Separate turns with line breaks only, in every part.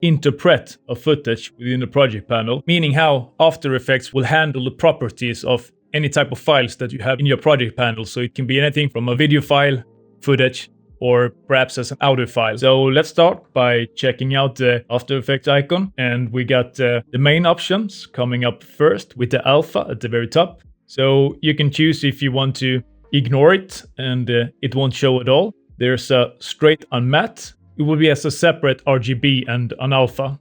interpret a footage within the project panel, meaning how After Effects will handle the properties of any type of files that you have in your project panel. So it can be anything from a video file, footage, or perhaps as an audio file. So let's start by checking out the After Effects icon. And we got the main options coming up first with the alpha at the very top. So you can choose if you want to ignore it and it won't show at all. There's a straight on matte. It will be as a separate RGB and an alpha.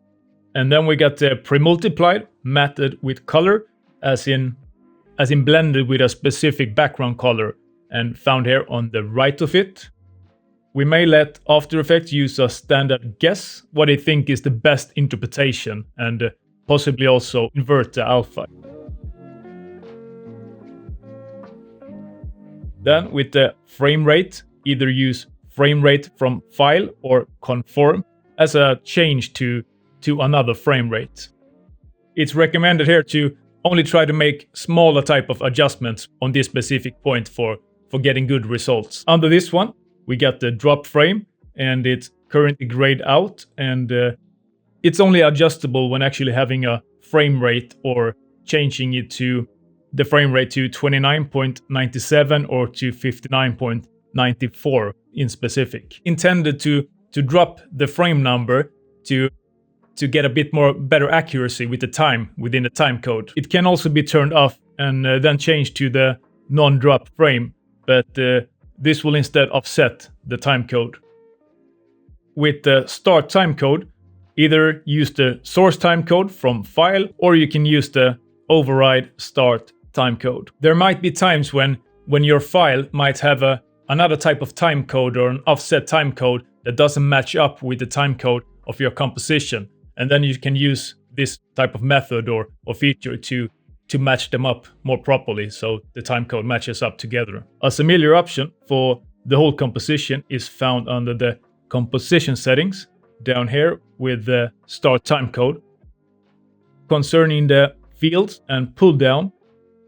And then we got the Premultiplied, matted with color, as in blended with a specific background color, and found here on the right of it. We may let After Effects use a standard guess what they think is the best interpretation, and possibly also invert the alpha. Then with the frame rate, either use frame rate from file or conform as a change to another frame rate. It's recommended here to only try to make smaller type of adjustments on this specific point for getting good results. Under this one, we got the drop frame, and it's currently grayed out, and it's only adjustable when actually having a frame rate or changing it to the frame rate to 29.97 or to 59.94 in specific. Intended to drop the frame number to get a bit more better accuracy with the time within the timecode. It can also be turned off and then changed to the non-drop frame, but this will instead offset the timecode. With the start timecode, either use the source timecode from file, or you can use the override start timecode. There might be times when your file might have another type of timecode or an offset timecode that doesn't match up with the timecode of your composition. And then you can use this type of method or feature to match them up more properly, so the timecode matches up together. A similar option for the whole composition is found under the composition settings down here with the start timecode. Concerning the fields and pull down,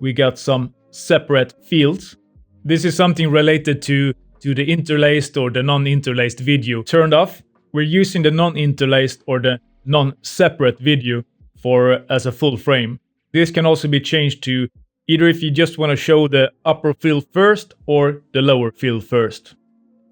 we got some separate fields. This is something related to the interlaced or the non-interlaced video. Turned off, we're using the non-interlaced or the non-separate video as a full frame. This can also be changed to either if you just want to show the upper field first or the lower field first.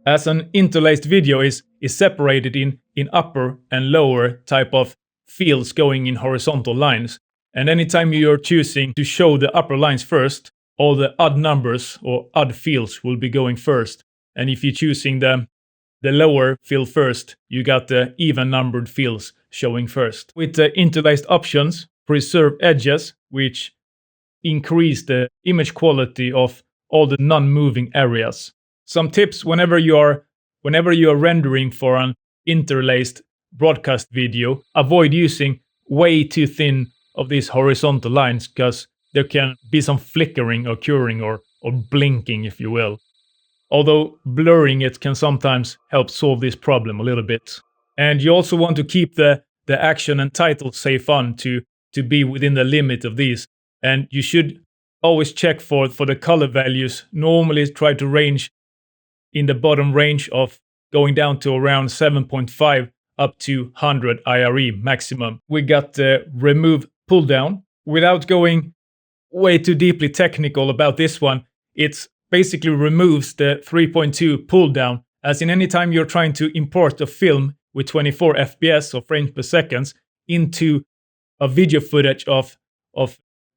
As an interlaced video is separated in upper and lower type of fields going in horizontal lines. And anytime you're choosing to show the upper lines first, all the odd numbers or odd fields will be going first. And if you're choosing the lower field first, you got the even numbered fields showing first. With the interlaced options, preserve edges, which increase the image quality of all the non-moving areas. Some tips whenever you are rendering for an interlaced broadcast video, avoid using way too thin of these horizontal lines, because there can be some flickering occurring or blinking, if you will. Although blurring it can sometimes help solve this problem a little bit. And you also want to keep the action and title safe on to be within the limit of these. And you should always check for the color values. Normally try to range in the bottom range of going down to around 7.5 up to 100 IRE maximum. We got the remove pull down. Without going way too deeply technical about this one, it's basically removes the 3.2 pull down, as in any time you're trying to import a film with 24 FPS or frames per second into a video footage of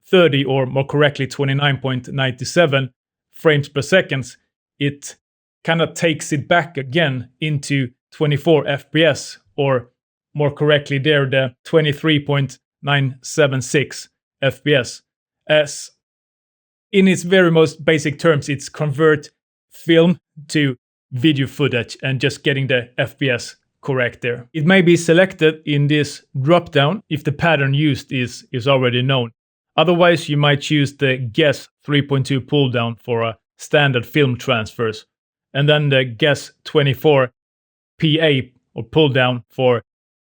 30 or more correctly 29.97 frames per second, it kind of takes it back again into 24 FPS, or more correctly there, the 23.976 FPS. As in its very most basic terms, it's convert film to video footage and just getting the FPS correct there. It may be selected in this drop-down if the pattern used is already known. Otherwise, you might choose the Guess 3.2 pull-down for a standard film transfers, and then the Guess 24 PA or pull-down for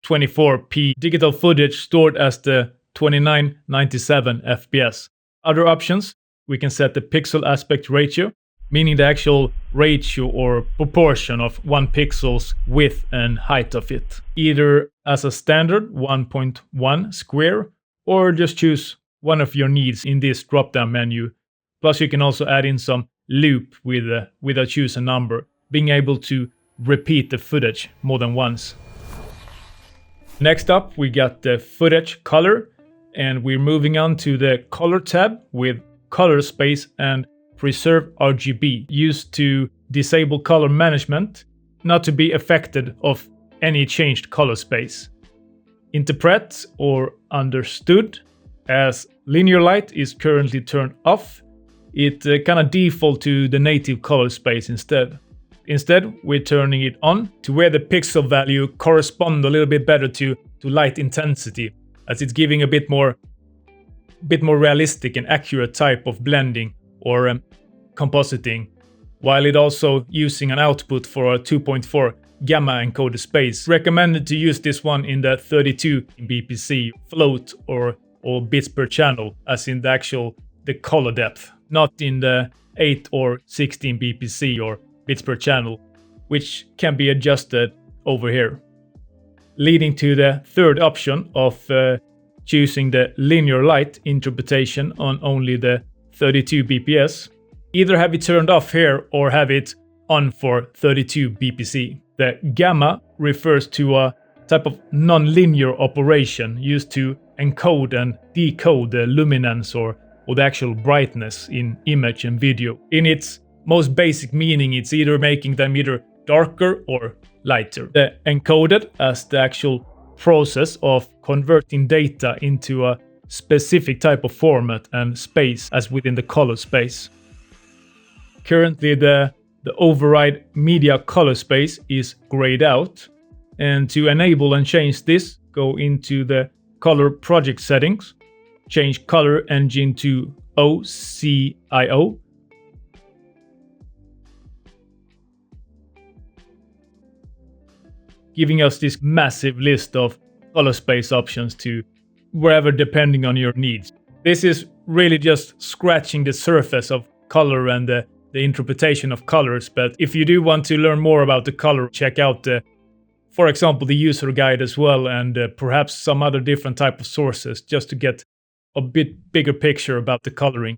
24p digital footage stored as the 2997 FPS. Other options, we can set the pixel aspect ratio, meaning the actual ratio or proportion of 1 pixel's width and height of it, either as a standard 1.1 square, or just choose one of your needs in this drop-down menu. Plus you can also add in some loop with a choose a number, being able to repeat the footage more than once. Next up we got the footage color, and we're moving on to the color tab with color space and preserve RGB, used to disable color management, not to be affected of any changed color space. Interpret or understood, as linear light is currently turned off, it kind of default to the native color space instead. Instead, we're turning it on to where the pixel value correspond a little bit better to light intensity, as it's giving a bit more realistic and accurate type of blending or compositing, while it also using an output for a 2.4 gamma encoder space. Recommended to use this one in the 32 BPC float or bits per channel, as in the color depth, not in the 8 or 16 BPC or bits per channel, which can be adjusted over here. Leading to the third option of choosing the linear light interpretation on only the 32 bps. Either have it turned off here or have it on for 32 bpc. The gamma refers to a type of non-linear operation used to encode and decode the luminance or the actual brightness in image and video. In its most basic meaning, it's either making them either darker or lighter. The encoded as the actual process of converting data into a specific type of format and space, as within the color space. Currently the override media color space is grayed out, and to enable and change this, go into the color project settings, change color engine to OCIO, giving us this massive list of color space options to wherever depending on your needs. This is really just scratching the surface of color and the interpretation of colors, but if you do want to learn more about the color, check out for example, the user guide as well, and perhaps some other different type of sources, just to get a bit bigger picture about the coloring.